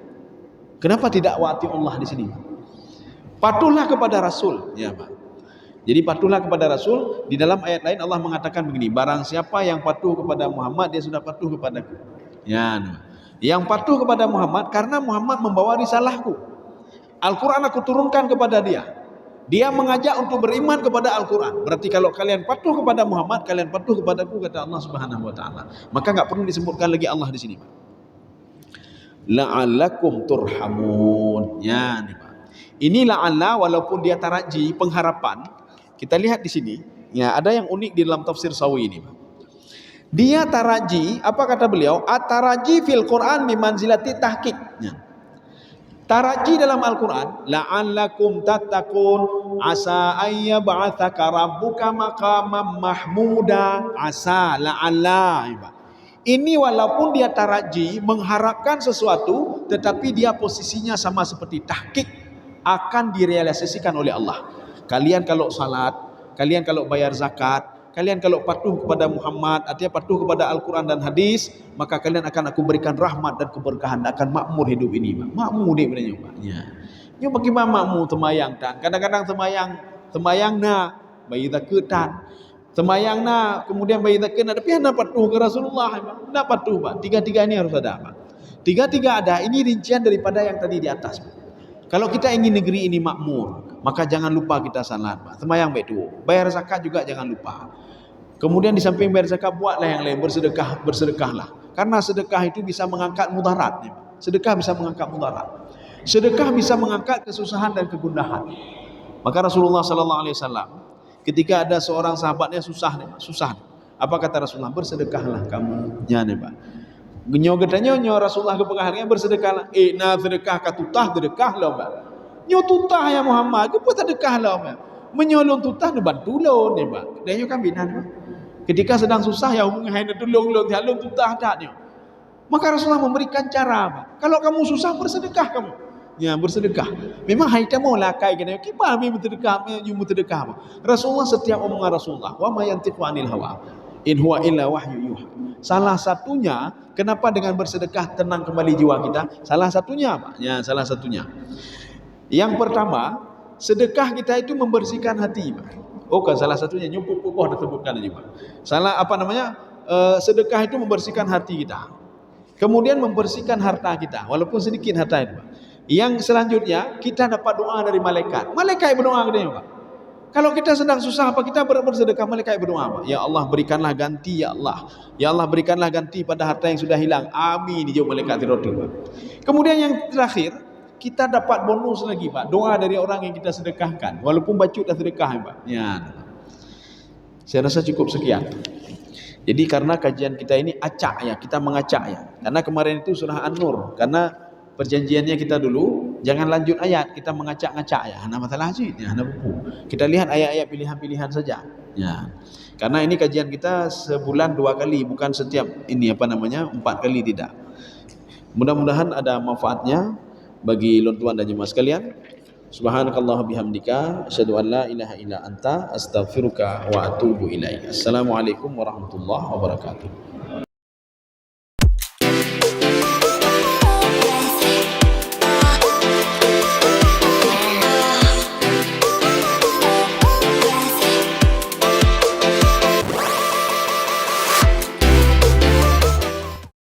Kenapa tidak wa ati'ullah di sini? Patuhlah kepada Rasul, ya, Pak. Jadi patuhlah kepada Rasul. Di dalam ayat lain Allah mengatakan begini, barang siapa yang patuh kepada Muhammad, dia sudah patuh kepadaku. Ya, nah. Yang patuh kepada Muhammad karena Muhammad membawa risalahku. Al-Quran aku turunkan kepada dia. Dia mengajak untuk beriman kepada Al-Quran. Berarti kalau kalian patuh kepada Muhammad, kalian patuh kepadaku, kata Allah Subhanahu wa taala. Maka enggak perlu disebutkan lagi Allah di sini, Pak. La'allakum turhamun. Ya, nih, Pak. Ini la'alla walaupun dia taraji, pengharapan. Kita lihat di sini, ya, ada yang unik di dalam tafsir Sawi ini, Pak. Dia taraji, apa kata beliau? At-taraji fil Quran bimanzilati tahqiq. Ya. Taraji dalam Al-Quran, la'allakum tattaqun asa ayyab'atsaka rabbuka maqamam mahmuda, asa la'alla. Ini walaupun dia taraji mengharapkan sesuatu, tetapi dia posisinya sama seperti tahqiq, akan direalisasikan oleh Allah. Kalian kalau salat, kalian kalau bayar zakat, kalian kalau patuh kepada Muhammad, artinya patuh kepada Al-Quran dan hadis, maka kalian akan aku berikan rahmat dan keberkahan, akan makmur hidup ini, Pak. Makmur dia benar juga. Ya. Ini bagaimana makmur temayang tan? Kadang-kadang temayang na bayi zakat, temayang na kemudian bayi zakat, tapi anda patuh ke Rasulullah, Pak. Anda patuh, Pak. Tiga-tiga ini harus ada, Pak. Tiga-tiga ada. Ini rincian daripada yang tadi di atas, Pak. Kalau kita ingin negeri ini makmur, maka jangan lupa kita salat, Pak. Semayang baik tu. Bayar zakat juga jangan lupa. Kemudian di samping bayar zakat, buatlah yang lain, bersedekahlah. Karena sedekah itu bisa mengangkat mudarat, Pak. Sedekah bisa mengangkat mudarat. Sedekah bisa mengangkat kesusahan dan kegundahan. Maka Rasulullah sallallahu alaihi wasallam ketika ada seorang sahabatnya susah. Apa kata Rasulullah? Bersedekahlah kamu. Ya, nih, Pak. Nyo gedanya Rasulullah kepengahannya bersedekahlah. Na sedekah ka tutah sedekah lah, Pak. Nyo tutah ya Muhammad, ke pun sedekah lah, Pak. Menyolong tutah ni bantu lo ni, Pak. Dia kan binan, Pak. Ketika sedang susah ya hubungan hai tolong tutah tak ni. Maka Rasulullah memberikan cara, Pak. Kalau kamu susah, bersedekah kamu. Ya, bersedekah. Memang hai kamu lakai kena kipa mi bersedekah, you bersedekah. Rasulullah setiap omongan Rasulullah, wa ma yantiqu anil hawa. In huwa illa wahyu yuha. Salah satunya, kenapa dengan bersedekah tenang kembali jiwa kita? Salah satunya, Pak. Ya, salah satunya. Yang pertama, sedekah kita itu membersihkan hati, Pak. Oh, kan salah satunya nyumpuk pupuh ada sebutkan aja, Pak. Salah apa namanya? Sedekah itu membersihkan hati kita. Kemudian membersihkan harta kita, walaupun sedikit harta itu, Pak. Yang selanjutnya, kita dapat doa dari malaikat. Malaikat berdoa ke dia, Pak. Kalau kita sedang susah, apa kita bersedekah, malaikat berdoa, Pak. Ya Allah, berikanlah ganti, ya Allah. Ya Allah, berikanlah ganti pada harta yang sudah hilang. Amin, dijawab malaikat itu, Pak. Kemudian yang terakhir, kita dapat bonus lagi, Pak. Doa dari orang yang kita sedekahkan, walaupun bacut dah sedekah, Pak. Ya. Saya rasa cukup sekian. Jadi karena kajian kita ini acak ya, kita mengacak ya. Karena kemarin itu surah An-Nur, karena perjanjiannya kita dulu jangan lanjut ayat, kita mengacak-ngacak ya. Hana masalah sih, ya, hana buku. Kita lihat ayat-ayat pilihan-pilihan saja. Ya. Karena ini kajian kita sebulan 2 kali, bukan setiap ini 4 kali tidak. Mudah-mudahan ada manfaatnya bagi tuan dan jemaah sekalian. Subhanakallah bihamdika asyhadu an la ilaha illa anta astaghfiruka wa atubu ilaik. Assalamualaikum warahmatullahi wabarakatuh.